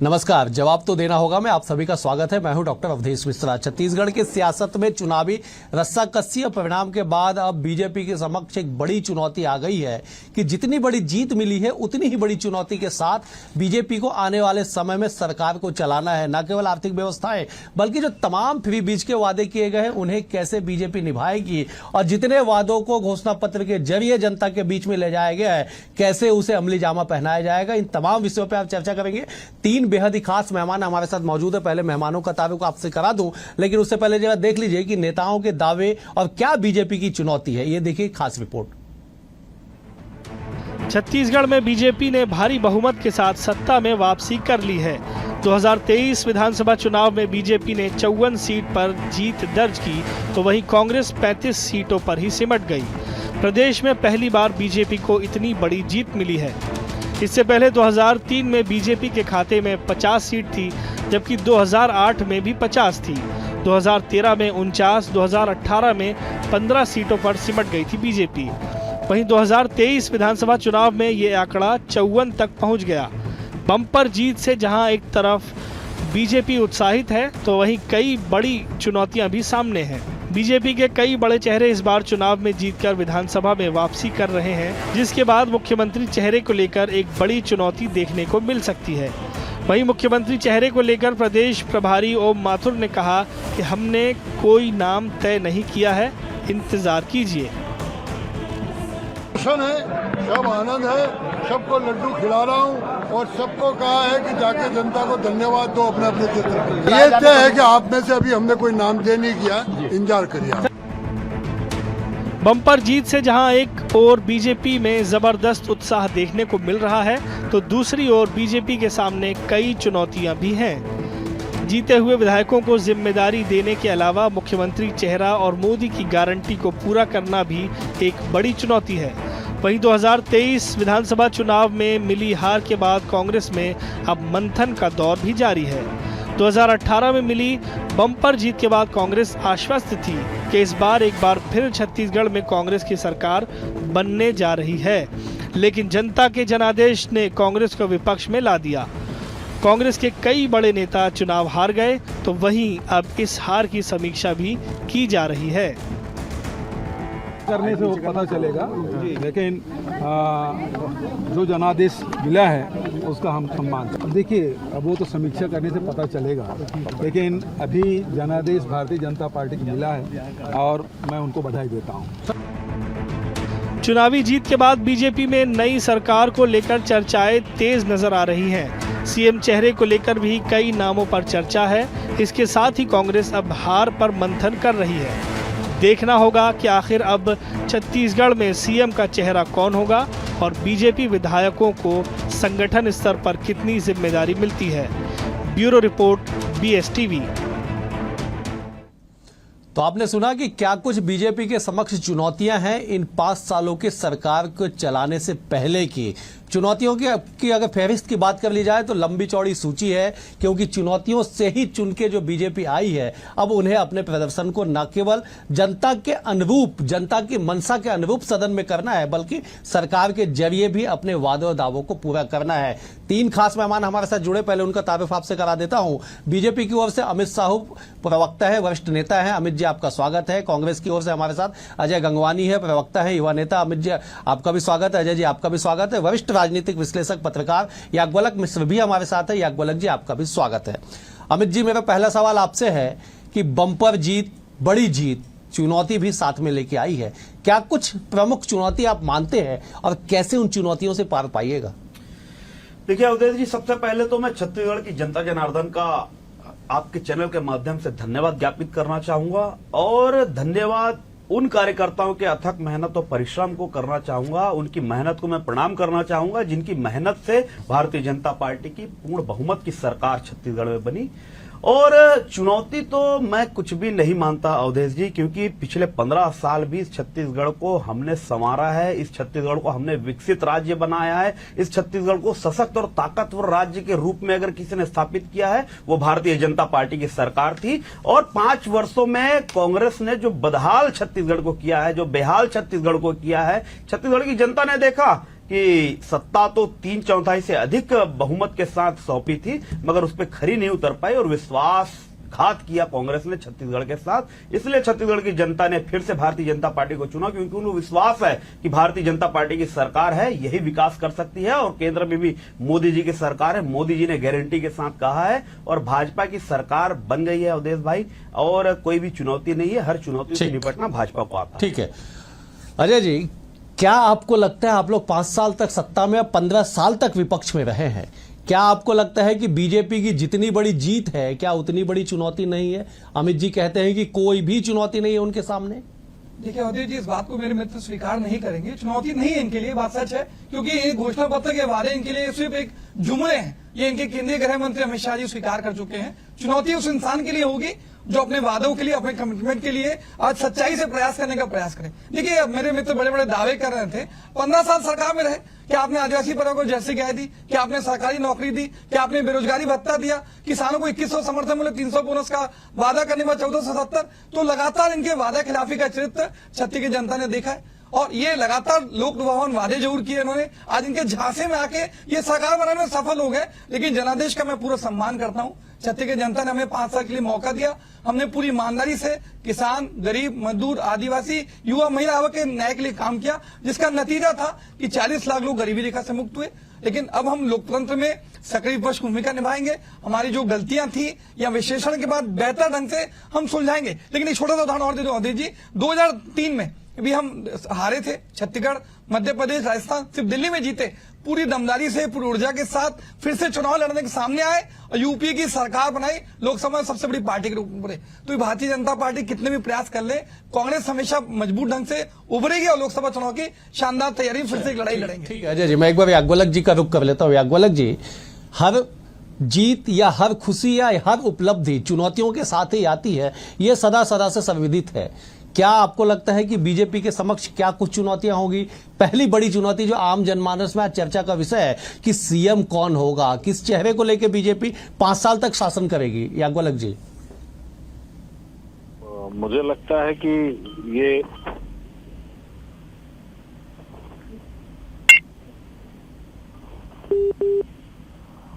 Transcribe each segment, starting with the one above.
नमस्कार। जवाब तो देना होगा मैं आप सभी का स्वागत है। मैं हूं डॉक्टर अवधेश मिश्रा। छत्तीसगढ़ की सियासत में चुनावी रस्साकसी परिणाम के बाद अब बीजेपी के समक्ष एक बड़ी चुनौती आ गई है कि जितनी बड़ी जीत मिली है उतनी ही बड़ी चुनौती के साथ बीजेपी को आने वाले समय में सरकार को चलाना है। न केवल आर्थिक व्यवस्थाएं बल्कि जो तमाम फ्री बीज के वादे किए गए हैं उन्हें कैसे बीजेपी निभाएगी और जितने वादों को घोषणा पत्र के जरिए जनता के बीच में ले जाया गया है कैसे उसे अमली जामा पहनाया जाएगा। इन तमाम विषयों पर आप चर्चा करेंगे। तीन बेहद ही खास मेहमान हमारे साथ मौजूद है। पहले मेहमानों का तारुफ आपसे करा दूं, लेकिन उससे पहले जरा देख लीजिए कि नेताओं के दावे और क्या बीजेपी की चुनौती है। ये देखिए खास रिपोर्ट। छत्तीसगढ़ में बीजेपी ने भारी बहुमत के साथ सत्ता में वापसी कर ली है। 2023 विधानसभा चुनाव में बीजेपी ने 54 सीट पर जीत दर्ज की, तो वहीं कांग्रेस 35 सीटों पर ही सिमट गई। प्रदेश में पहली बार बीजेपी को इतनी बड़ी जीत मिली है। इससे पहले 2003 में बीजेपी के खाते में 50 सीट थी, जबकि 2008 में भी 50 थी। 2013 में 49, 2018 में 15 सीटों पर सिमट गई थी बीजेपी। वहीं 2023 विधानसभा चुनाव में ये आंकड़ा 54 तक पहुंच गया। बम्पर जीत से जहां एक तरफ बीजेपी उत्साहित है, तो वहीं कई बड़ी चुनौतियां भी सामने हैं। बीजेपी के कई बड़े चेहरे इस बार चुनाव में जीतकर विधानसभा में वापसी कर रहे हैं, जिसके बाद मुख्यमंत्री चेहरे को लेकर एक बड़ी चुनौती देखने को मिल सकती है। वहीं मुख्यमंत्री चेहरे को लेकर प्रदेश प्रभारी ओम माथुर ने कहा कि हमने कोई नाम तय नहीं किया है, इंतजार कीजिए। है, सब आनंद है, सबको लड्डू खिला रहा हूँ और सबको कहा है कि जाके जनता को धन्यवाद दो अपने अपने क्षेत्र पर। ये तय है कि आप में से अभी हमने कोई नाम तय नहीं किया, इंतजार करिए। बम्पर जीत से जहां एक ओर बीजेपी में जबरदस्त उत्साह देखने को मिल रहा है, तो दूसरी ओर बीजेपी के सामने कई चुनौतियां भी हैं। जीते हुए विधायकों को जिम्मेदारी देने के अलावा मुख्यमंत्री चेहरा और मोदी की गारंटी को पूरा करना भी एक बड़ी चुनौती है। वहीं 2023 विधानसभा चुनाव में मिली हार के बाद कांग्रेस में अब मंथन का दौर भी जारी है। 2018 में मिली बम्पर जीत के बाद कांग्रेस आश्वस्त थी कि इस बार एक बार फिर छत्तीसगढ़ में कांग्रेस की सरकार बनने जा रही है, लेकिन जनता के जनादेश ने कांग्रेस को विपक्ष में ला दिया। कांग्रेस के कई बड़े नेता चुनाव हार गए, तो वहीं अब इस हार की समीक्षा भी की जा रही है। करने से वो पता चलेगा, लेकिन जो जनादेश मिला है उसका हम सम्मान। देखिए अब वो तो समीक्षा करने से पता चलेगा, लेकिन अभी जनादेश भारतीय जनता पार्टी को मिला है और मैं उनको बधाई देता हूँ। चुनावी जीत के बाद बीजेपी में नई सरकार को लेकर चर्चाएं तेज नजर आ रही हैं। सीएम चेहरे को लेकर भी कई नामों पर चर्चा है। इसके साथ ही कांग्रेस अब हार पर मंथन कर रही है। देखना होगा कि आखिर अब छत्तीसगढ़ में सीएम का चेहरा कौन होगा और बीजेपी विधायकों को संगठन स्तर पर कितनी जिम्मेदारी मिलती है। Bureau report, BSTV। तो आपने सुना कि क्या कुछ बीजेपी के समक्ष चुनौतियां हैं इन 5 सालों के सरकार को चलाने से पहले की। चुनौतियों की अगर फहरिस्त की बात कर ली जाए तो लंबी चौड़ी सूची है, क्योंकि चुनौतियों से ही चुन के जो बीजेपी आई है अब उन्हें अपने प्रदर्शन को न केवल जनता के अनुरूप, जनता की मंशा के अनुरूप सदन में करना है, बल्कि सरकार के जरिए भी अपने वादे और दावों को पूरा करना है। 3 खास मेहमान हमारे साथ जुड़े, पहले उनका तारुफ आपसे करा देता हूं। बीजेपी की ओर से अमित साहू प्रवक्ता है, वरिष्ठ नेता है। अमित जी आपका स्वागत है। कांग्रेस की ओर से हमारे साथ अजय गंगवानी है, प्रवक्ता है, युवा नेता। अमित जी आपका भी स्वागत है। अजय जी आपका भी स्वागत है। वरिष्ठ राजनीतिक विश्लेषक पत्रकार याज्ञवल्क्य मिश्र भी हमारे साथ है। याज्ञवल्क्य जी आपका भी स्वागत है। अमित जी मेरा पहला सवाल आपसे है कि बम्पर जीत, बड़ी जीत, चुनौती भी साथ में लेके आई है। क्या कुछ प्रमुख चुनौती आप मानते हैं और कैसे उन चुनौतियों से पार पाइएगा? देखिए अवधेश जी, सबसे पहले तो मैं छत्तीसगढ़ की जनता जनार्दन का आपके चैनल के माध्यम से धन्यवाद ज्ञापित करना चाहूंगा और धन्यवाद उन कार्यकर्ताओं के अथक मेहनत और परिश्रम को करना चाहूंगा। उनकी मेहनत को मैं प्रणाम करना चाहूंगा, जिनकी मेहनत से भारतीय जनता पार्टी की पूर्ण बहुमत की सरकार छत्तीसगढ़ में बनी। और चुनौती तो मैं कुछ भी नहीं मानता अवधेश जी, क्योंकि पिछले 15 साल भी इस छत्तीसगढ़ को हमने संवारा है, इस छत्तीसगढ़ को हमने विकसित राज्य बनाया है, इस छत्तीसगढ़ को सशक्त और ताकतवर राज्य के रूप में अगर किसी ने स्थापित किया है वो भारतीय जनता पार्टी की सरकार थी। और 5 वर्षों में कांग्रेस ने जो बदहाल छत्तीसगढ़ को किया है, जो बेहाल छत्तीसगढ़ को किया है, छत्तीसगढ़ की जनता ने देखा कि सत्ता तो 3/4 से अधिक बहुमत के साथ सौंपी थी, मगर उस पर खरी नहीं उतर पाई और विश्वासघात किया कांग्रेस ने छत्तीसगढ़ के साथ। इसलिए छत्तीसगढ़ की जनता ने फिर से भारतीय जनता पार्टी को चुना, क्योंकि उनको विश्वास है कि भारतीय जनता पार्टी की सरकार है, यही विकास कर सकती है और केंद्र में भी मोदी जी की सरकार है। मोदी जी ने गारंटी के साथ कहा है और भाजपा की सरकार बन गई है अवधेश भाई, और कोई भी चुनौती नहीं है, हर चुनौती से निपटना भाजपा को आता है। ठीक है अजय जी, क्या आपको लगता है, आप लोग 5 साल तक सत्ता में, 15 साल तक विपक्ष में रहे हैं, क्या आपको लगता है कि बीजेपी की जितनी बड़ी जीत है, क्या उतनी बड़ी चुनौती नहीं है? अमित जी कहते हैं कि कोई भी चुनौती नहीं है उनके सामने। देखिए अवधेश जी, इस बात को मेरे मित्र स्वीकार नहीं करेंगे। चुनौती नहीं है इनके लिए, बात सच है, क्योंकि ये घोषणा पत्र के वादे इनके लिए सिर्फ एक जुमले हैं। ये इनके केंद्रीय गृह मंत्री अमित शाह जी स्वीकार कर चुके हैं। चुनौती उस इंसान के लिए होगी जो अपने वादों के लिए, अपने कमिटमेंट के लिए आज सच्चाई से प्रयास करने का प्रयास करे। देखिए मेरे मित्र बड़े बड़े दावे कर रहे थे, 15 साल सरकार में रहे, क्या आपने आदिवासी परिवारों को जर्सी गाय दी? क्या आपने सरकारी नौकरी दी? क्या आपने बेरोजगारी भत्ता दिया? किसानों को 2100 समर्थन मूल्य 300 बोनस का वादा करने में 1470। तो लगातार इनके वादा खिलाफी का चरित्र छत्तीसगढ़ की जनता ने देखा है और ये लगातार लोक लुभावन वादे जरूर किए इन्होंने। आज इनके झांसे में आके ये सरकार बनाने में सफल हो गए, लेकिन जनादेश का मैं पूरा सम्मान करता हूं। छत्तीसगढ़ जनता ने हमें 5 साल के लिए मौका दिया। हमने पूरी ईमानदारी से किसान, गरीब, मजदूर, आदिवासी, युवा, महिला के न्याय के लिए काम किया, जिसका नतीजा था कि 40 लाख लोग गरीबी रेखा से मुक्त हुए। लेकिन अब हम लोकतंत्र में सक्रिय विपक्ष भूमिका निभाएंगे। हमारी जो गलतियां थी या विश्लेषण के बाद बेहतर ढंग से हम सुलझाएंगे। लेकिन एक छोटा सा उदाहरण और दे दो अवधेश जी, 2003 में भी हम हारे थे। छत्तीसगढ़, मध्य प्रदेश, राजस्थान, सिर्फ दिल्ली में जीते। पूरी दमदारी से, पूरी ऊर्जा के साथ फिर से चुनाव लड़ने के सामने आए और यूपी की सरकार बनाई, लोकसभा में सबसे बड़ी पार्टी के रूप में उभरे। तो भारतीय जनता पार्टी कितने भी प्रयास कर ले, कांग्रेस हमेशा मजबूत ढंग से उभरेगी और लोकसभा चुनाव की शानदार तैयारी, फिर से एक लड़ाई लड़ेंगे। ठीक है अजय जी, मैं एक बार याज्ञवल्क जी का रुख कर लेता हूँ। याज्ञवल्क जी, हर जीत या हर खुशी या हर उपलब्धि चुनौतियों के साथ ही आती है, ये सदा सदा से संविदित है। क्या आपको लगता है कि बीजेपी के समक्ष क्या कुछ चुनौतियां होगी? पहली बड़ी चुनौती जो आम जनमानस में आज चर्चा का विषय है कि सीएम कौन होगा, किस चेहरे को लेकर बीजेपी 5 साल तक शासन करेगी? याज्ञवल्क जी, मुझे लगता है कि ये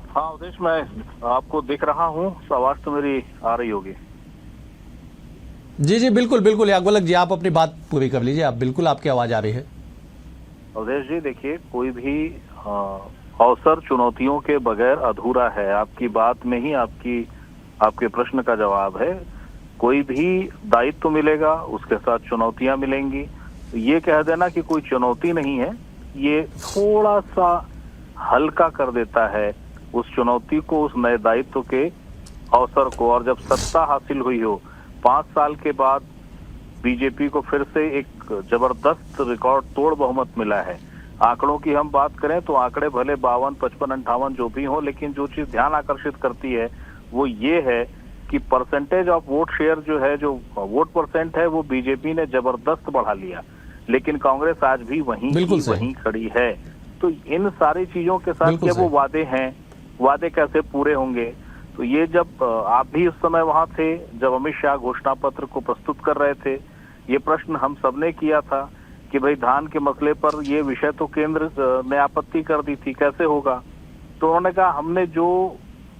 हाँ अवधेश, मैं आपको दिख रहा हूँ, आवाज तो मेरी आ रही होगी। जी जी बिल्कुल बिल्कुल। याज्ञवल्क जी, आप अपनी बात पूरी कर लीजिए। आप बिल्कुल, आपकी आवाज आ रही है। अवधेश जी देखिए, कोई भी अवसर चुनौतियों के बगैर अधूरा है। आपकी बात में ही आपके प्रश्न का जवाब है। कोई भी दायित्व मिलेगा, उसके साथ चुनौतियां मिलेंगी। ये कह देना कि कोई चुनौती नहीं है, ये थोड़ा सा हल्का कर देता है उस चुनौती को, उस नए दायित्व के अवसर को। और जब सत्ता हासिल हुई हो 5 साल के बाद, बीजेपी को फिर से एक जबरदस्त रिकॉर्ड तोड़ बहुमत मिला है। आंकड़ों की हम बात करें तो आंकड़े भले 52, 55, 58 जो भी हो, लेकिन जो चीज ध्यान आकर्षित करती है वो ये है कि परसेंटेज ऑफ वोट शेयर जो है, जो वोट परसेंट है, वो बीजेपी ने जबरदस्त बढ़ा लिया। लेकिन कांग्रेस आज भी वहीं खड़ी है। तो इन सारी चीजों के साथ क्या वो वादे हैं, वादे कैसे पूरे होंगे? तो ये जब आप भी उस समय वहां थे, जब अमित शाह घोषणा पत्र को प्रस्तुत कर रहे थे, ये प्रश्न हम सबने किया था कि भाई धान के मसले पर ये विषय तो केंद्र ने आपत्ति कर दी थी, कैसे होगा? तो उन्होंने कहा हमने जो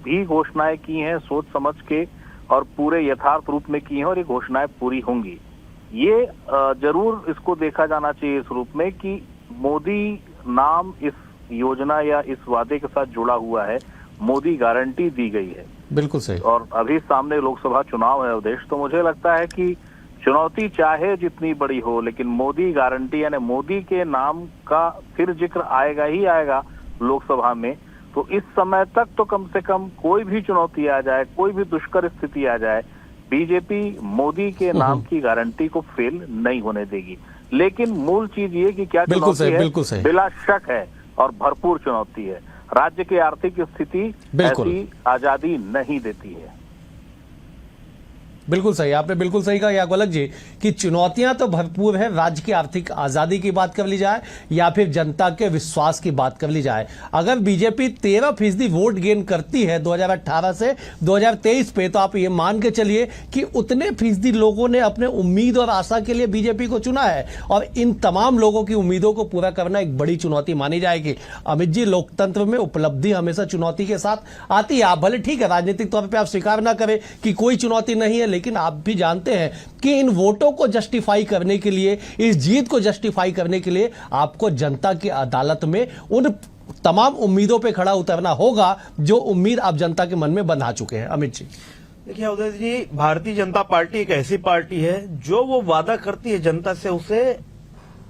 भी घोषणाएं की हैं सोच समझ के और पूरे यथार्थ रूप में की हैं और ये घोषणाएं पूरी होंगी। ये जरूर इसको देखा जाना चाहिए इस रूप में कि मोदी नाम इस योजना या इस वादे के साथ जुड़ा हुआ है, मोदी गारंटी दी गई है। बिल्कुल सही। और अभी सामने लोकसभा चुनाव है अवधेश, तो मुझे लगता है कि चुनौती चाहे जितनी बड़ी हो, लेकिन मोदी गारंटी यानी मोदी के नाम का फिर जिक्र आएगा ही आएगा लोकसभा में। तो इस समय तक तो कम से कम कोई भी चुनौती आ जाए, कोई भी दुष्कर स्थिति आ जाए, बीजेपी मोदी के नाम की गारंटी को फेल नहीं होने देगी। लेकिन मूल चीज ये कि क्या चुनौती है, बिला शक है और भरपूर चुनौती है। राज्य की आर्थिक स्थिति ऐसी आजादी नहीं देती है। बिल्कुल सही, आपने बिल्कुल सही कहा या गोलक जी कि चुनौतियां तो भरपूर है। राज्य की आर्थिक आजादी की बात कर ली जाए या फिर जनता के विश्वास की बात कर ली जाए, अगर बीजेपी 13% वोट गेन करती है 2018 से 2023 पे, तो आप ये मान के चलिए कि उतने फीसदी लोगों ने अपने उम्मीद और आशा के लिए बीजेपी को चुना है और इन तमाम लोगों की उम्मीदों को पूरा करना एक बड़ी चुनौती मानी जाएगी। अमित जी, लोकतंत्र में उपलब्धि हमेशा चुनौती के साथ आती है। आप भले ठीक है राजनीतिक तौर पर आप स्वीकार ना करें कि कोई चुनौती नहीं है, लेकिन आप भी जानते हैं कि इन वोटों को जस्टिफाई करने के लिए, इस जीत को जस्टिफाई करने के लिए आपको जनता की अदालत में उन तमाम उम्मीदों पे खड़ा उतरना होगा जो उम्मीद आप जनता के मन में बंधा चुके हैं। अमित जी, देखिए उदय जी, भारतीय जनता पार्टी एक ऐसी पार्टी है जो वो वादा करती है जनता से उसे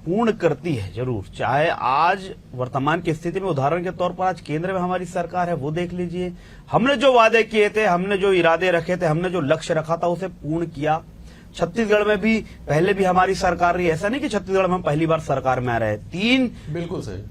पूर्ण करती है जरूर। चाहे आज वर्तमान की स्थिति में उदाहरण के तौर पर आज केंद्र में हमारी सरकार है, वो देख लीजिए, हमने जो वादे किए थे, हमने जो इरादे रखे थे, हमने जो लक्ष्य रखा था उसे पूर्ण किया। छत्तीसगढ़ में भी पहले भी हमारी सरकार रही, ऐसा नहीं कि छत्तीसगढ़ में हम पहली बार सरकार में आ रहे हैं। 3 बिल्कुल सही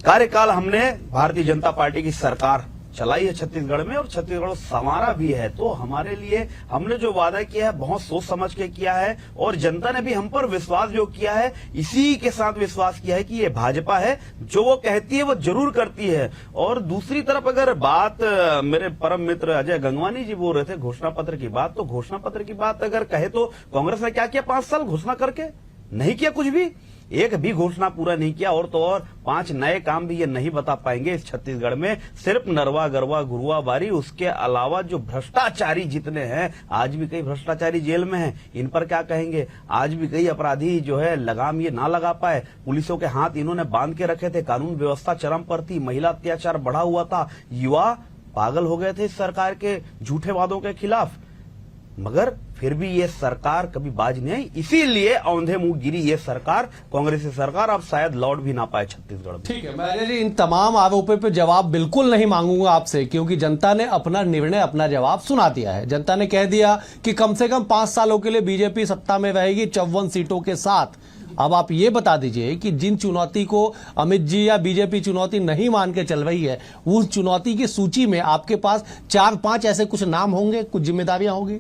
कार्यकाल हमने भारतीय जनता पार्टी की सरकार चलाई है छत्तीसगढ़ में और छत्तीसगढ़ संवारा भी है। तो हमारे लिए हमने जो वादा किया है बहुत सोच समझ के किया है और जनता ने भी हम पर विश्वास जो किया है, इसी के साथ विश्वास किया है कि ये भाजपा है, जो वो कहती है वो जरूर करती है। और दूसरी तरफ अगर बात मेरे परम मित्र अजय गंगवानी जी बोल रहे थे घोषणा पत्र की बात, तो घोषणा पत्र की बात अगर कहे तो कांग्रेस ने क्या किया 5 साल घोषणा करके? नहीं किया कुछ भी, एक भी घोषणा पूरा नहीं किया। और तो और 5 नए काम भी ये नहीं बता पाएंगे इस छत्तीसगढ़ में, सिर्फ नरवा गरवा गुरुआ बारी। उसके अलावा जो भ्रष्टाचारी जितने हैं, आज भी कई भ्रष्टाचारी जेल में हैं, इन पर क्या कहेंगे? आज भी कई अपराधी जो है लगाम ये ना लगा पाए, पुलिसों के हाथ इन्होंने बांध के रखे थे, कानून व्यवस्था चरम पर थी, महिला अत्याचार बढ़ा हुआ था, युवा पागल हो गए थे इस सरकार के झूठे वादों के खिलाफ। मगर फिर भी ये सरकार कभी बाज नहीं आई, इसीलिए औंधे मुंह गिरी ये सरकार, कांग्रेस की सरकार। अब शायद लौट भी ना पाए छत्तीसगढ़ में। ठीक है, मैं अजय जी इन तमाम आरोपों पे जवाब बिल्कुल नहीं मांगूंगा आपसे, क्योंकि जनता ने अपना निर्णय, अपना जवाब सुना दिया है। जनता ने कह दिया कि कम से कम 5 सालों के लिए बीजेपी सत्ता में रहेगी 54 सीटों के साथ। अब आप ये बता दीजिए कि जिन चुनौती को अमित जी या बीजेपी चुनौती नहीं मान के चल रही है, उस चुनौती की सूची में आपके पास 4-5 ऐसे कुछ नाम होंगे, कुछ जिम्मेदारियां होंगी?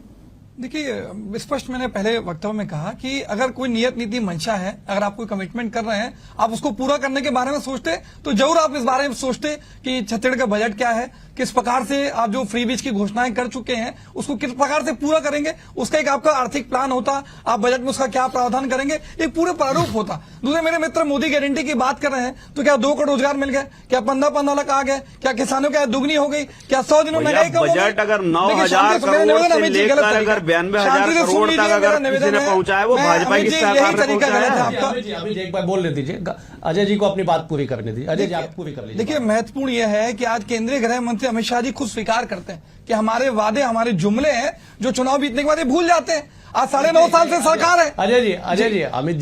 देखिए, स्पष्ट मैंने पहले वक्तव्य में कहा कि अगर कोई नियत नीति मंशा है, अगर आप कोई कमिटमेंट कर रहे हैं, आप उसको पूरा करने के बारे में सोचते तो जरूर आप इस बारे में सोचते कि छत्तीसगढ़ का बजट क्या है, किस प्रकार से आप जो फ्री बीज की घोषणाएं कर चुके हैं उसको किस प्रकार से पूरा करेंगे, उसका एक आपका आर्थिक प्लान होता, आप बजट में उसका क्या प्रावधान करेंगे, एक पूरे प्रारूप होता। दूसरे मेरे मित्र मोदी गारंटी की बात कर रहे हैं, तो क्या 2 करोड़ रोजगार मिल गए? क्या 15 लाख आ गए? क्या किसानों की आय दुगनी हो गई? क्या 100 दिनों में महंगाई कम हो गई? बजट अगर 9,000 करोड़ से लेकर अगर 92,000 करोड़ तक अगर किसी ने पहुंचाया, वो भाजपा की सरकार ने पहुंचाया। एक बार बोलने दीजिए, अजय जी को अपनी बात पूरी करने दीजिए। अजय जी आप पूरी कर लीजिए। देखिए, महत्वपूर्ण यह है कि आज केंद्रीय गृह मंत्री अमित शाह जी खुद स्वीकार करते हैं कि हमारे वादे, हमारे जुमले हैं जो चुनाव जीतने के बाद ये भूल जाते हैं। आज 9.5 साल से सरकार है। अजय जी,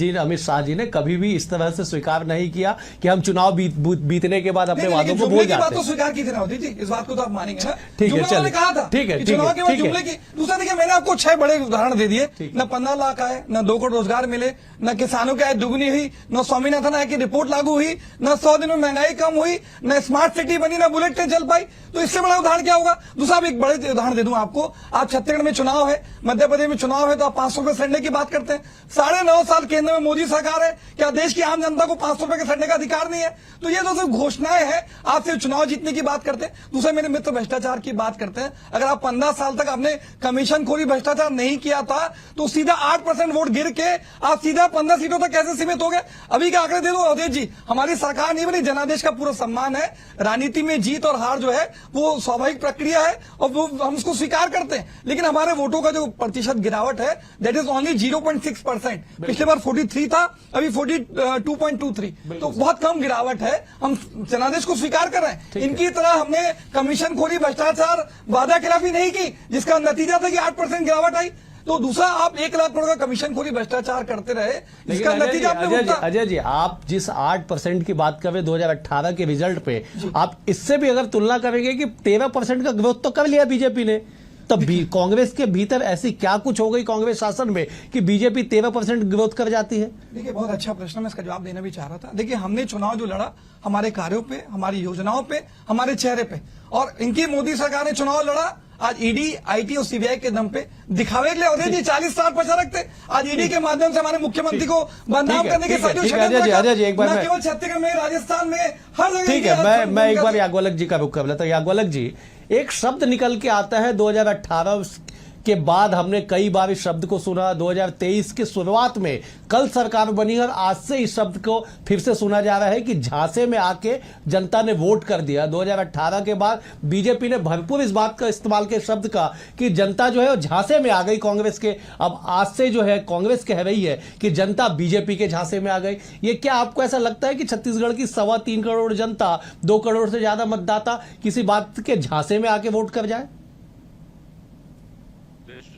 अमित शाह जी ने कभी भी इस तरह से स्वीकार नहीं किया कि हम चुनाव बीतने के बाद अपने वादों को भूल जाते हैं। तो स्वीकार की थी ना जी, इस बात को तो आप मानेंगे ना? ठीक है, चलिए, कहा था ठीक है, चुनाव के बाद जुमले की। दूसरा देखिए, मैंने आपको 6 बड़े उदाहरण दे दिए, न 15 लाख आए, न 2 करोड़ रोजगार मिले, न किसानों की आय दुगनी हुई, न स्वामीनाथन आय की रिपोर्ट लागू हुई, न 100 दिनों में महंगाई कम हुई, न स्मार्ट सिटी बनी, न बुलेट ट्रेन चल पाई। तो इससे बड़ा उदाहरण क्या होगा? दूसरा एक बड़े उदाहरण दे दूं आपको। आज छत्तीसगढ़ में चुनाव है, मध्य प्रदेश में चुनाव है, तो आप 500 रुपए सिलेंडर की बात करते हैं। 9.5 साल केंद्र में मोदी सरकार है, क्या देश की आम जनता को 500 रुपए के सिलेंडर का अधिकार नहीं है? तो ये तो सिर्फ घोषणाएं हैं, आप सिर्फ चुनाव जीतने की बात करते हैं। दूसरे मेरे मित्र भ्रष्टाचार की बात करते हैं। अगर आप 15 साल तक आपने कमीशन खोरी भ्रष्टाचार नहीं किया था, तो सीधा 8% वोट गिर के आप सीधा 15 सीटों तक कैसे सीमित हो गए? अभी के आंकड़े दे दो अवधेश जी, हमारी सरकार नहीं बनी, जनादेश का पूरा सम्मान है। राजनीति में जीत और हार जो है वो स्वाभाविक प्रक्रिया है और वो हम उसको स्वीकार करते हैं, लेकिन हमारे वोटों का जो प्रतिशत गिरावट है दैट इज ओनली 0.6%। पिछले बार 43 था, अभी 42.23, तो बहुत कम गिरावट है। हम जनादेश को स्वीकार कर रहे हैं। इनकी तरह हमने कमीशन खोरी भ्रष्टाचार वादा खिलाफी नहीं की, जिसका नतीजा था कि 8% गिरावट आई। तो दूसरा, आप 1 लाख करोड़ का कमीशन खोरी भ्रष्टाचार करते रहे, जिसका नतीजा आपने अजय जी, आप जिस 8% की बात कर रहे 2018 के रिजल्ट पे, आप इससे भी अगर तुलना करेंगे कि 13% का ग्रोथ तो कर लिया बीजेपी ने, तब भी कांग्रेस के भीतर ऐसी क्या कुछ हो गई कांग्रेस शासन में कि बीजेपी 13% ग्रोथ कर जाती है? देखिए, बहुत अच्छा प्रश्न, मैं इसका जवाब देना भी चाह रहा था। देखिए, हमने चुनाव जो लड़ा हमारे कार्यों पे, हमारी योजनाओं पे, हमारे चेहरे पे, और इनकी मोदी सरकार ने चुनाव लड़ा आज ईडी, आईटी और सीबीआई के दम पे, दिखावे के लिए अवधेश जी 40 साल पछा रखते। आज ईडी के माध्यम से हमारे मुख्यमंत्री को बदनाम करने के साथ न केवल छत्तीसगढ़ में, राजस्थान में, हर जगह। ठीक है, मैं एक बार याज्ञवल्क जी का रुख कर लेता हूं। याज्ञवल्क जी, एक शब्द निकल के आता है 2018 के बाद, हमने कई बार इस शब्द को सुना। 2023 के शुरुआत में कल सरकार बनी और आज से इस शब्द को फिर से सुना जा रहा है कि झांसे में आके जनता ने वोट कर दिया। 2018 के बाद बीजेपी ने भरपूर इस बात का इस्तेमाल किया शब्द का कि जनता जो है वो झांसे में आ गई कांग्रेस के। अब आज से जो है कांग्रेस कह रही है कि जनता बीजेपी के झांसे में आ गई। ये क्या आपको ऐसा लगता है कि छत्तीसगढ़ की 3.25 करोड़ जनता, 2 करोड़ से ज्यादा मतदाता किसी बात के झांसे में आके वोट कर जाए?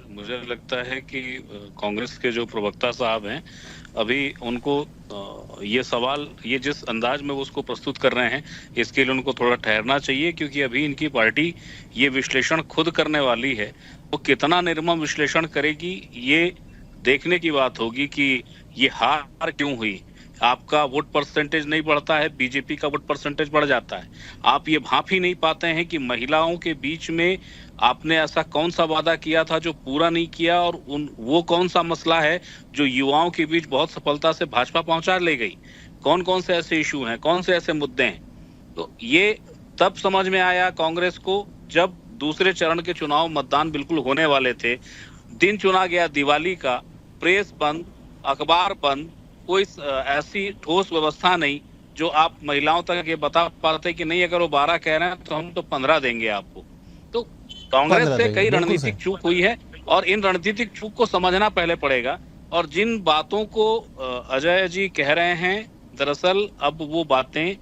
मुझे लगता है कि कांग्रेस के जो प्रवक्ता साहब हैं, अभी उनको ये सवाल, ये जिस अंदाज में वो उसको प्रस्तुत कर रहे हैं, इसके लिए उनको थोड़ा ठहरना चाहिए, क्योंकि अभी इनकी पार्टी ये विश्लेषण खुद करने वाली है। वो कितना निर्मम विश्लेषण करेगी, ये देखने की बात होगी कि ये हार क्यों हुई। आपका वोट परसेंटेज नहीं बढ़ता है, बीजेपी का वोट परसेंटेज बढ़ जाता है। आप ये भांप ही नहीं पाते हैं कि महिलाओं के बीच में आपने ऐसा कौन सा वादा किया था जो पूरा नहीं किया, और वो कौन सा मसला है जो युवाओं के बीच बहुत सफलता से भाजपा पहुंचा ले गई। कौन कौन से ऐसे इशू हैं, कौन से ऐसे मुद्दे हैं। तो ये तब समझ में आया कांग्रेस को जब दूसरे चरण के चुनाव, मतदान बिल्कुल होने वाले थे, दिन चुना गया दिवाली का, प्रेस बंद, अखबार बंद, कोई ऐसी ठोस व्यवस्था नहीं जो आप महिलाओं तक ये बता पाते कि नहीं अगर वो 12 कह रहे हैं तो हम तो 15 देंगे आपको। तो कांग्रेस से कई रणनीतिक चूक हुई है, और इन रणनीतिक चूक को समझना पहले पड़ेगा। और जिन बातों को अजय जी कह रहे हैं, दरअसल अब वो बातें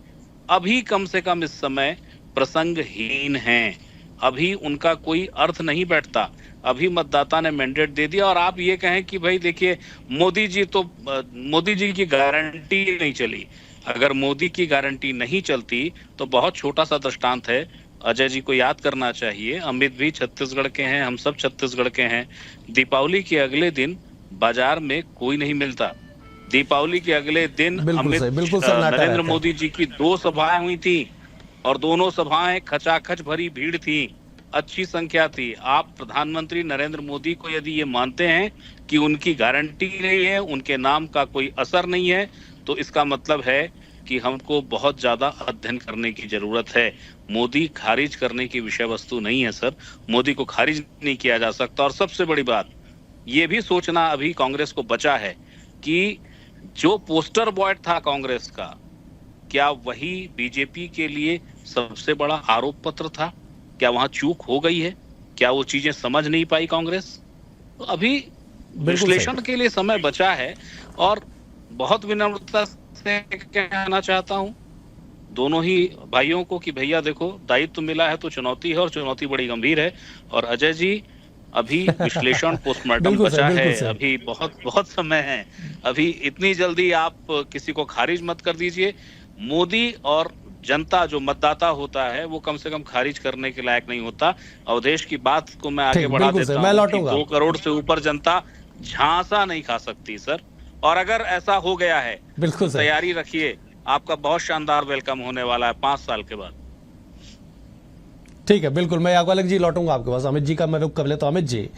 अभी कम से कम इस समय प्रसंगहीन हैं, अभी उनका कोई अर्थ नहीं बैठता। अभी मतदाता ने मैंडेट दे दिया, और आप ये कहें कि भाई देखिए मोदी जी की गारंटी नहीं चली। अगर मोदी की गारंटी नहीं चलती तो बहुत छोटा सा दृष्टांत है, अजय जी को याद करना चाहिए। अमित भी छत्तीसगढ़ के हैं, हम सब छत्तीसगढ़ के हैं। दीपावली के अगले दिन बाजार में कोई नहीं मिलता। दीपावली के अगले दिन नरेंद्र मोदी जी की 2 सभाएं हुई थी, और दोनों सभाएं खचाखच भरी भीड़ थी, अच्छी संख्या थी। आप प्रधानमंत्री नरेंद्र मोदी को यदि ये मानते हैं कि उनकी गारंटी नहीं है, उनके नाम का कोई असर नहीं है, तो इसका मतलब है कि हमको बहुत ज्यादा अध्ययन करने की जरूरत है। मोदी खारिज करने की विषय वस्तु नहीं है सर, मोदी को खारिज नहीं किया जा सकता। और सबसे बड़ी बात ये भी सोचना अभी कांग्रेस को बचा है कि जो पोस्टर बॉय था कांग्रेस का, क्या वही बीजेपी के लिए सबसे बड़ा आरोप पत्र था? क्या वहां चूक हो गई है? क्या वो चीजें समझ नहीं पाई कांग्रेस? तो अभी विश्लेषण के लिए समय बचा है, और बहुत विनम्रता से कहना चाहता हूं दोनों ही भाइयों को कि भैया देखो, दायित्व मिला है तो चुनौती है, और चुनौती बड़ी गंभीर है। और अजय जी, अभी विश्लेषण पोस्टमार्टम बचा है, अभी बहुत समय है। अभी इतनी जल्दी आप किसी को खारिज मत कर दीजिए। मोदी और जनता जो मतदाता होता है वो कम से कम खारिज करने के लायक नहीं होता। अवधेश की बात को मैं आगे बढ़ा देता हूं कि 2 करोड़ से ऊपर जनता झांसा नहीं खा सकती सर, और अगर ऐसा हो गया है बिल्कुल तैयारी रखिए, आपका बहुत शानदार वेलकम होने वाला है 5 साल के बाद। ठीक है, बिल्कुल। मैं याज्ञवल्क जी लौटूंगा आपके पास। अमित जी का मैं रुख कर लेता हूं। अमित जी,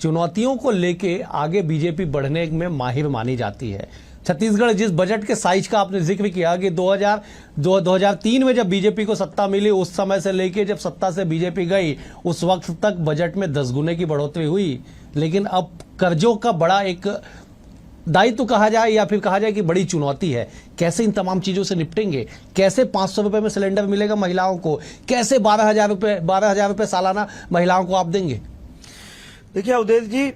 चुनौतियों को लेके आगे बीजेपी बढ़ने में माहिर मानी जाती है। छत्तीसगढ़ जिस बजट के साइज का आपने जिक्र किया कि 2003 में जब बीजेपी को सत्ता मिली, उस समय से लेके जब सत्ता से बीजेपी गई, उस वक्त तक बजट में 10 गुने की बढ़ोतरी हुई। लेकिन अब कर्जों का बड़ा एक दायित्व कहा जाए या फिर कहा जाए कि बड़ी चुनौती है। कैसे इन तमाम चीजों से निपटेंगे? कैसे 500 रुपए में सिलेंडर मिलेगा महिलाओं को? कैसे 12,000 रुपए सालाना महिलाओं को आप देंगे? देखिए अवधेश जी,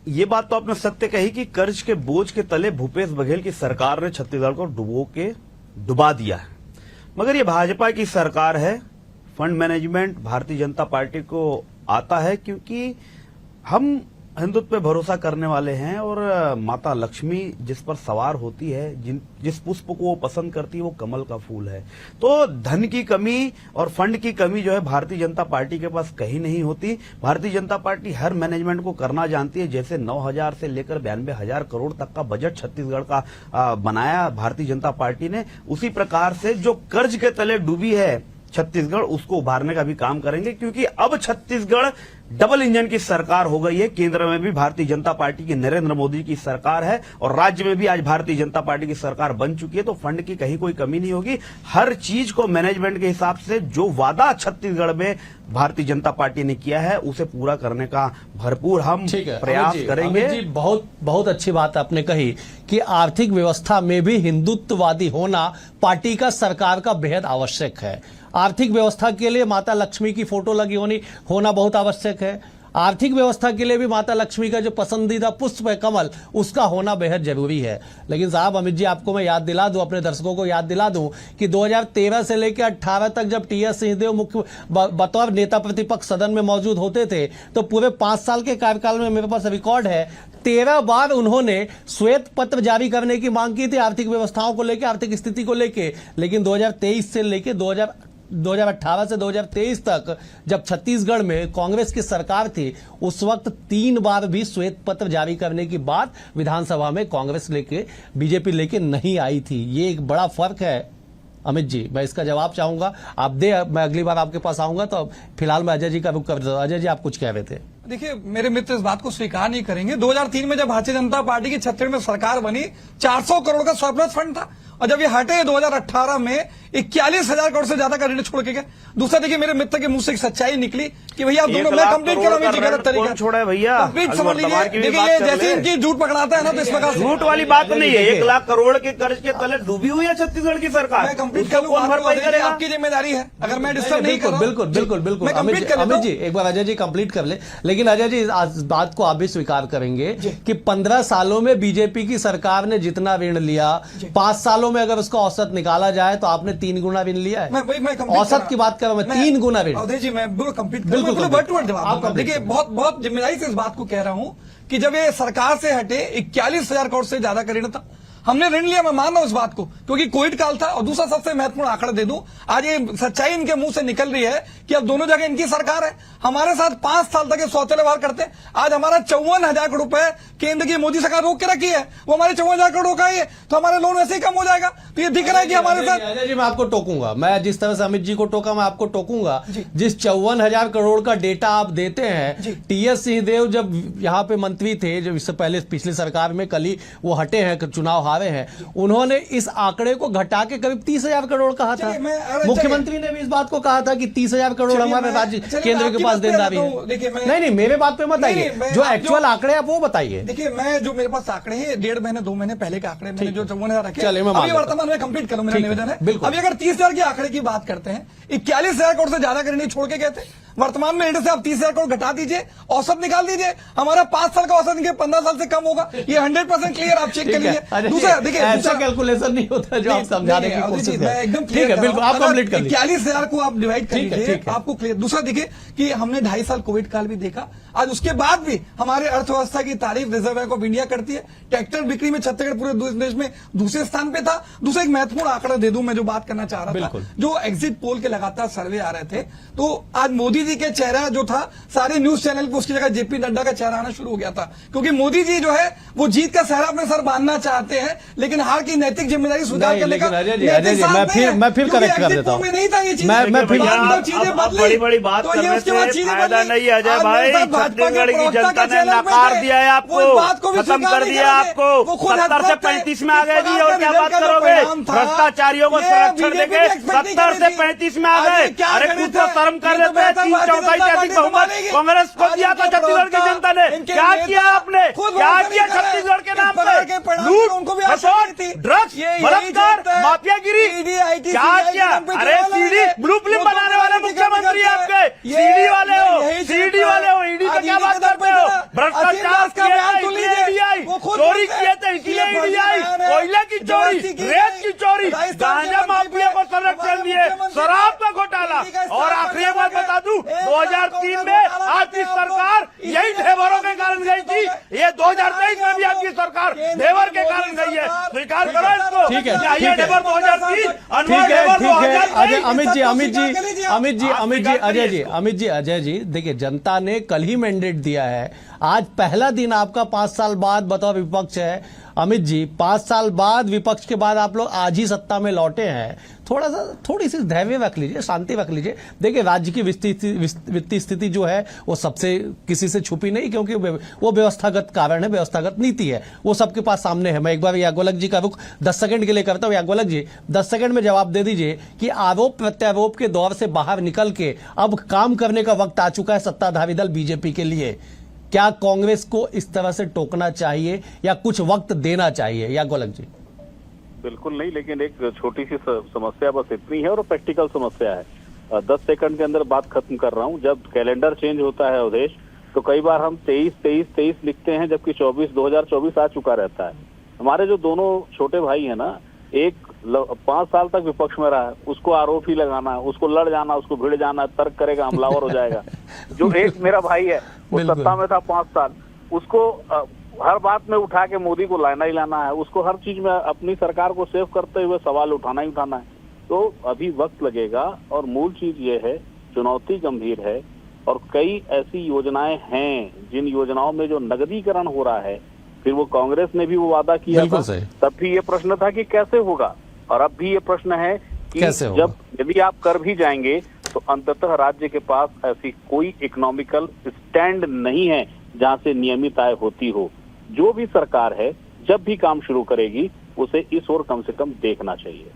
ये बात तो आपने सत्य कही कि कर्ज के बोझ के तले भूपेश बघेल की सरकार ने छत्तीसगढ़ को डुबा दिया है। मगर ये भाजपा की सरकार है, fund management Bharatiya Janata party को आता है, क्योंकि हम हिंदुत्व पे भरोसा करने वाले हैं और माता लक्ष्मी जिस पर सवार होती है, जिस पुष्प को वो पसंद करती है, वो कमल का फूल है। तो धन की कमी और फंड की कमी जो है भारतीय जनता पार्टी के पास कहीं नहीं होती। भारतीय जनता पार्टी हर मैनेजमेंट को करना जानती है। जैसे 9,000 से लेकर 92,000 करोड़ तक का बजट छत्तीसगढ़ का बनाया भारतीय जनता पार्टी ने, उसी प्रकार से जो कर्ज के तले डूबी है छत्तीसगढ़, उसको उभारने का भी काम करेंगे। क्योंकि अब छत्तीसगढ़ डबल इंजन की सरकार हो गई है। केंद्र में भी भारतीय जनता पार्टी की नरेंद्र मोदी की सरकार है और राज्य में भी आज भारतीय जनता पार्टी की सरकार बन चुकी है। तो फंड की कहीं कोई कमी नहीं होगी। हर चीज को मैनेजमेंट के हिसाब से जो वादा छत्तीसगढ़ में भारतीय जनता पार्टी ने किया है उसे पूरा करने का भरपूर हम प्रयास करेंगे। अमित जी, बहुत बहुत अच्छी बात आपने कही कि आर्थिक व्यवस्था में भी हिंदुत्ववादी होना पार्टी का, सरकार का बेहद आवश्यक है। आर्थिक व्यवस्था के लिए माता लक्ष्मी की फोटो लगी होना बहुत आवश्यक है। आर्थिक व्यवस्था के लिए भी माता लक्ष्मी का जो पसंदीदा पुष्प है कमल, उसका होना बेहद जरूरी है। लेकिन साहब अमित जी, आपको मैं याद दिला दूं, अपने दर्शकों को याद दिला दूं कि 2013 से लेकर 18 तक जब टी.एस. सिंहदेव मुख्य बतौर नेता प्रतिपक्ष सदन में मौजूद होते थे, तो पूरे 5 साल के कार्यकाल में मेरे पास रिकॉर्ड है 13 बार उन्होंने श्वेत पत्र जारी करने की मांग की थी आर्थिक व्यवस्थाओं को लेकर, आर्थिक स्थिति को लेकर। लेकिन 2023 से लेकर 2018 से 2023 तक जब छत्तीसगढ़ में कांग्रेस की सरकार थी, उस वक्त 3 बार भी श्वेत पत्र जारी करने की बात विधानसभा में कांग्रेस लेके, बीजेपी लेके नहीं आई थी। ये एक बड़ा फर्क है। अमित जी, मैं इसका जवाब चाहूंगा, आप दे, मैं अगली बार आपके पास आऊंगा। तो फिलहाल मैं अजय जी का रुख कर देता हूं। अजय जी, आप कुछ कह रहे थे। देखिए, मेरे मित्र इस बात को स्वीकार नहीं करेंगे। 2003 में जब भारतीय जनता पार्टी की छत्तीसगढ़ में सरकार बनी, 400 करोड़ का सरप्लस फंड था, और जब ये हटे 2018 में 41,000 करोड़ से ज्यादा का ऋण छोड़ के गए। दूसरा देखिए, मेरे मित्र के मुंह से एक सच्चाई निकली कि भैया आप दोनों, मैं कंप्लीट कर रहा हूं गलत तरीका छोड़ा है भैया, कंप्लीट समझ लीजिए। देखिए, जैसे इनकी झूठ पकड़ाता है ना, तो इस प्रकार झूठ वाली बात नहीं है। 1 लाख करोड़ के कर्ज के तले डूबी हुई है छत्तीसगढ़ की सरकार। मैं कंप्लीट कर लूं, आपकी जिम्मेदारी है। अगर मैं डिस्टर्ब नहीं कर रहा हूं, बिल्कुल अमित जी, एक बार अजय जी कंप्लीट कर ले। लेकिन अजय जी, इस बात को आप भी स्वीकार करेंगे कि 15 सालों में बीजेपी की सरकार ने जितना ऋण लिया, 5 सालों में अगर उसका औसत निकाला जाए तो आपने 3 गुना ऋण लिया है। औसत की बात कर रहा हूं मैं, 3 गुना ऋण। अवधेश जी, मैं कंप्लीट बिल्कुल देखिए, बहुत जिम्मेदारी से इस बात को कह रहा हूं कि जब ये सरकार से हटे 41,000 करोड़ से ज्यादा का ऋण था, हमने ऋण लिया। मैं मान रहा हूं इस बात को, क्योंकि कोविड काल था। और दूसरा सबसे महत्वपूर्ण आंकड़ा दे दूं, आज ये सच्चाई इनके मुंह से निकल रही है कि अब दोनों जगह इनकी सरकार है। हमारे साथ 5 साल तक ये शौचालय व्यवहार करते हैं। आज हमारा 54,000 करोड़ रुपए केंद्र की मोदी सरकार रोक के रखी है, वो हमारे 54,000 करोड़ का ही है, तो हमारे लोन वैसे ही कम हो जाएगा। तो ये दिख रहा है कि हमारे साथ। अजय जी, मैं आपको टोकूंगा। मैं जिस तरह से अमित जी को टोका, मैं आपको टोकूंगा। जिस 54,000 करोड़ का डेटा आप देते हैं, टी.एस. सिंहदेव जब यहाँ पे मंत्री थे, जब इससे पहले पिछली सरकार में, कल ही वो हटे हैं, चुनाव हारे हैं, उन्होंने इस आंकड़े को घटा के करीब 30,000 करोड़ कहा था। मुख्यमंत्री ने भी इस बात को कहा था कि 30,000 करोड़ हमारे राज्य केंद्र के पास देनदारी है। नहीं, मेरे बात पे मत आइए, जो एक्चुअल आंकड़े आप वो बताइए। देखिए, मैं जो मेरे पास आंकड़े हैं 1.5 महीने 2 महीने पहले के आंकड़े मैंने जो 54,000 रखे, चलिए मैं वर्तमान में कंप्लीट करूं, मेरा निवेदन है। अभी अगर 30,000 के आंकड़े की बात करते हैं, 41,000 करोड़ से ज्यादा का ऋण छोड़ के गए थे। वर्तमान में ऋण से आप 30,000 करोड़ घटा दीजिए, औसत निकाल दीजिए, हमारा 5 साल का औसत इनके 15 साल से कम होगा। ये 100% क्लियर, आप चेक कर लीजिए। दूसरा देखिए, ऐसा कैलकुलेशन नहीं होता जो आप समझाने की कोशिश कर रहे हैं। एकदम ठीक है, बिल्कुल, आप कंप्लीट कर लीजिए। 41,000 को आप डिवाइड कर लीजिए, आपको क्लियर। दूसरा देखिए कि हमने 2.5 साल कोविड काल भी देखा, आज उसके बाद भी हमारे अर्थव्यवस्था की तारीफ रिजर्व बैंक ऑफ इंडिया करती है। ट्रैक्टर बिक्री में छत्तीसगढ़ पूरे देश में दूसरे स्थान पे था। दूसरा एक महत्वपूर्ण आंकड़ा दे दूं मैं, जो बात करना चाह रहा था, जो एग्जिट पोल के लगातार सर्वे आ रहे थे, तो आज मोदी जी के चेहरा जो था, सारे न्यूज चैनल पे उसकी जगह जेपी नड्डा का चेहरा आना शुरू हो गया था। क्योंकि मोदी जी जो है वो जीत का सहरा अपने सर बांधना चाहते हैं, लेकिन हार की नैतिक जिम्मेदारी स्वीकार करने का। मैं फिर करेक्ट कर देता हूं। नहीं था ये चीज, मैं फिर चीजें बड़ी बड़ी बात करने से फायदा नहीं है अजय भाई। छत्तीसगढ़ की जनता ने नकार दिया है आपको, खत्म कर दिया आपको। 70 से 35 में आ गए जी, और क्या बात करोगे? भ्रष्टाचारियों को संरक्षण देके 70 से 35 में आ गए। अरे कुछ तो शर्म कर लेते हैं। 3/4 ऐसी बहुमत कांग्रेस को दिया था छत्तीसगढ़ की जनता ने। क्या किया आपने? क्या किया छत्तीसगढ़ के नाम पे? लूट, ड्रग्स, बलात्कार, माफियागिरी, क्या किया? अरे सीडी ब्लूप्रिंट बनाने वाले मुख्यमंत्री आपके, सीडी वाले हो, ईडी का क्या बात करते हो? भ्रष्टाचार किया था इसलिए ईडी आई, चोरी किए थे इसलिए ईडी आई, कोयले की चोरी, रेत की चोरी, गांजा माफिया को संरक्षण दिए, शराब का घोटाला। और आखिरी बात बता दूं, 2003 में आपकी सरकार यही ढेबरों के कारण गई थी, ये 2023 में भी आपकी सरकार ढेबर के कारण गई है। स्वीकार करो इसको। ठीक है, चाहिए ठीक है। ढेबर 2030, ठीक अनवर है, ढेबर ठीक है। 2023। अमित जी, अजय जी, देखिए जनता ने कल ही मैंडेट दिया है, आज पहला दिन आपका 5 साल बाद बतौर विपक्ष है। अमित जी, 5 साल बाद विपक्ष के बाद आप लोग आज ही सत्ता में लौटे हैं, थोड़ी सी धैर्य रख लीजिए, शांति रख लीजिए। देखिए राज्य की वित्तीय स्थिति जो है वो सबसे किसी से छुपी नहीं, क्योंकि वो व्यवस्थागत कारण है, व्यवस्थागत नीति है, वो सबके पास सामने है। मैं एक बार याज्ञवल्क्य जी का रुख 10 सेकंड के लिए करता हूं। याज्ञवल्क्य जी 10 सेकंड में जवाब दे दीजिए कि आरोप प्रत्यारोप के दौर से बाहर निकल के अब काम करने का वक्त आ चुका है सत्ताधारी दल बीजेपी के लिए। क्या कांग्रेस को इस तरह से टोकना चाहिए या कुछ वक्त देना चाहिए? याज्ञवल्क्य जी। बिल्कुल नहीं, लेकिन एक छोटी सी समस्या बस इतनी है और प्रैक्टिकल समस्या है। 10 सेकंड के अंदर बात खत्म कर रहा हूं। जब कैलेंडर चेंज होता है अवधेश, तो कई बार हम 23 लिखते हैं, जबकि 2024 आ चुका रहता है। हमारे जो दोनों छोटे भाई है ना, एक 5 साल तक विपक्ष में रहा है, उसको आरोप ही लगाना है, उसको लड़ जाना, उसको भिड़ जाना, तर्क करेगा, हमलावर हो जाएगा। जो एक मेरा भाई है वो सत्ता में था 5 साल, उसको हर बात में उठा के मोदी को लाना ही लाना है, उसको हर चीज में अपनी सरकार को सेव करते हुए सवाल उठाना ही उठाना है। तो अभी वक्त लगेगा और मूल चीज ये है, चुनौती गंभीर है और कई ऐसी योजनाएं हैं जिन योजनाओं में जो नगदीकरण हो रहा है, फिर वो कांग्रेस ने भी वो वादा किया था, तब भी ये प्रश्न था कि कैसे होगा, और अब भी ये प्रश्न है कि जब यदि आप कर भी जाएंगे तो अंततः राज्य के पास ऐसी कोई इकोनॉमिकल स्टैंड नहीं है जहां से नियमित आय होती हो। जो भी सरकार है जब भी काम शुरू करेगी उसे इस ओर कम से कम देखना चाहिए।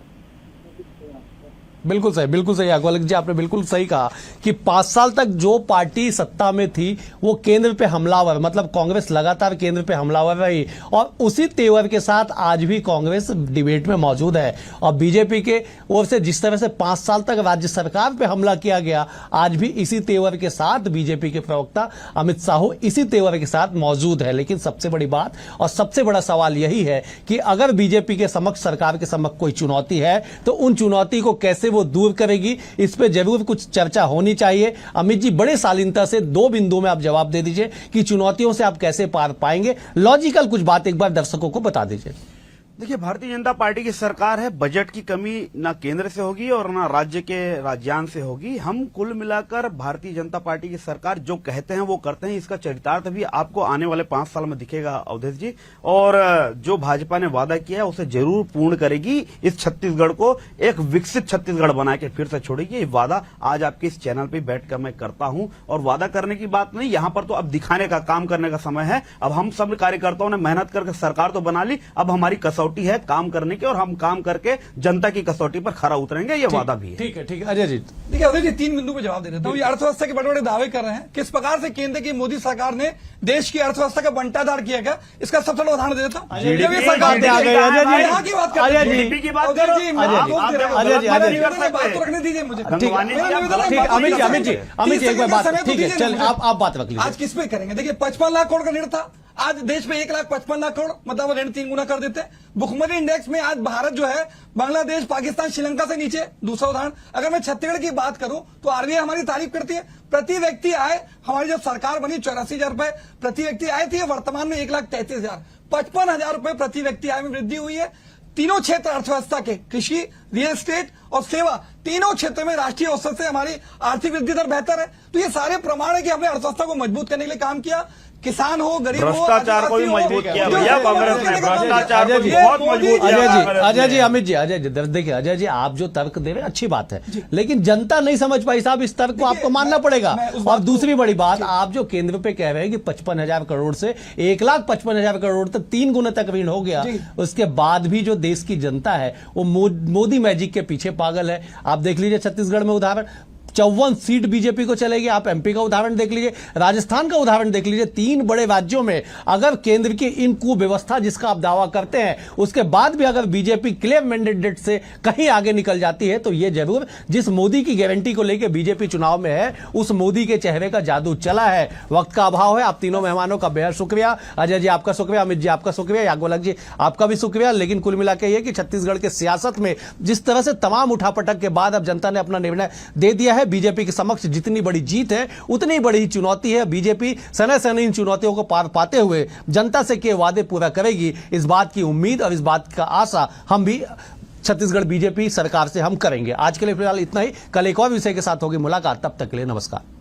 बिल्कुल सही याज्ञवल्क्य जी, आपने बिल्कुल सही कहा कि 5 साल तक जो पार्टी सत्ता में थी वो केंद्र पे हमलावर, मतलब कांग्रेस लगातार केंद्र पे हमलावर रही, और उसी तेवर के साथ आज भी कांग्रेस डिबेट में मौजूद है। और बीजेपी के ओर से जिस तरह से 5 साल तक राज्य सरकार पे हमला किया गया, आज भी इसी तेवर के साथ बीजेपी के प्रवक्ता अमित साहू इसी तेवर के साथ मौजूद है। लेकिन सबसे बड़ी बात और सबसे बड़ा सवाल यही है कि अगर बीजेपी के समक्ष, सरकार के समक्ष कोई चुनौती है तो उन चुनौती को कैसे वो दूर करेगी, इस पे जरूर कुछ चर्चा होनी चाहिए। अमित जी, बड़े शालीनता से 2 बिंदुओं में आप जवाब दे दीजिए कि चुनौतियों से आप कैसे पार पाएंगे। लॉजिकल कुछ बात एक बार दर्शकों को बता दीजिए। देखिए, भारतीय जनता पार्टी की सरकार है, बजट की कमी ना केंद्र से होगी और ना राज्य के राज्यान से होगी। हम कुल मिलाकर भारतीय जनता पार्टी की सरकार जो कहते हैं वो करते हैं, इसका चरितार्थ भी आपको आने वाले 5 साल में दिखेगा अवधेश जी। और जो भाजपा ने वादा किया है उसे जरूर पूर्ण करेगी, इस छत्तीसगढ़ को एक विकसित छत्तीसगढ़ बना के फिर से छोड़ेगी। ये वादा आज आपके इस चैनल पे बैठकर मैं करता हूं। और वादा करने की बात नहीं, यहां पर तो अब दिखाने का, काम करने का समय है। अब हम सब कार्यकर्ताओं ने मेहनत करके सरकार तो बना ली, अब हमारी कसौटी है काम करने की, और हम काम करके जनता की कसौटी पर खरा उतरेंगे, ये वादा भी है। ठीक है अजय जी। देखिए अजय जी, 3 बिंदु पे जवाब दे देता हूँ। ये अर्थव्यवस्था के बड़े बड़े दावे कर रहे हैं, किस प्रकार से केंद्र की मोदी सरकार ने देश की अर्थव्यवस्था का बंटाधार किया गया, इसका सबसे बड़ा उदाहरण दे देता हूँ। सरकार यहाँ की बात कर जीडीपी की बात करो, बात तो रखने दीजिए मुझे। अमित जी एक बार बात, ठीक है, चल आप बात रख लीजिए। आज किस पे करेंगे? देखिए 55 लाख करोड़ का ऋण था, आज देश में 1,55,000 करोड़, मतलब ऋण 3 गुना कर देते हैं। भुखमरी इंडेक्स में आज भारत जो है बांग्लादेश, पाकिस्तान, श्रीलंका से नीचे। दूसरा उदाहरण, अगर मैं छत्तीसगढ़ की बात करूं तो आरबीआई हमारी तारीफ करती है। प्रति व्यक्ति आय, हमारी जब सरकार बनी 84,000 रुपए प्रति व्यक्ति आय थी, वर्तमान में 1,33,000, 55,000 रुपए प्रति व्यक्ति आय में वृद्धि हुई है। तीनों क्षेत्र अर्थव्यवस्था के, कृषि, रियल एस्टेट और सेवा, तीनों क्षेत्र में राष्ट्रीय औसत से हमारी आर्थिक वृद्धि दर बेहतर है। तो ये सारे प्रमाण है कि हमने अर्थव्यवस्था को मजबूत करने के लिए काम किया। किसान हो, गरीब हो, भ्रष्टाचार को भी मजबूत किया भैया कांग्रेस ने, भ्रष्टाचार को भी बहुत मजबूत किया। अजय जी, अमित जी, अजय जी, देखिए अजय जी, आप जो तर्क दे रहे हैं अच्छी बात है, लेकिन जनता नहीं समझ पाई साहब, इस तर्क को आपको मानना पड़ेगा। और दूसरी बड़ी बात, आप जो केंद्र पे कह रहे हैं कि 55,000 करोड़ से 1,55,000 करोड़ तक 3 गुना तक ऋण हो गया, उसके बाद भी जो देश की जनता है वो मोदी मैजिक के पीछे पागल है। आप देख लीजिए छत्तीसगढ़ में उदाहरण, 54 सीट बीजेपी को चलेगी। आप एमपी का उदाहरण देख लीजिए, राजस्थान का उदाहरण देख लीजिए। 3 बड़े राज्यों में अगर केंद्र की इन कुव्यवस्था जिसका आप दावा करते हैं उसके बाद भी अगर बीजेपी क्लियर मैंडेट से कहीं आगे निकल जाती है तो यह जरूर जिस मोदी की गारंटी को लेकर बीजेपी चुनाव में है उस मोदी के चेहरे का जादू चला है। वक्त का अभाव है। आप तीनों मेहमानों का बेहद शुक्रिया। अजय जी आपका शुक्रिया, अमित जी आपका शुक्रिया, याज्ञवल्क्य जी आपका भी शुक्रिया। लेकिन कुल मिलाकर यह कि छत्तीसगढ़ के सियासत में जिस तरह से तमाम उठापटक के बाद अब जनता ने अपना निर्णय दे दिया है, बीजेपी के समक्ष जितनी बड़ी जीत है उतनी बड़ी चुनौती है। बीजेपी समय समय इन चुनौतियों को पार पाते हुए जनता से किए वादे पूरा करेगी, इस बात की उम्मीद और इस बात का आशा हम भी छत्तीसगढ़ बीजेपी सरकार से हम करेंगे। आज के लिए फिलहाल इतना ही। कल एक और विषय के साथ होगी मुलाकात, तब तक के लिए नमस्कार।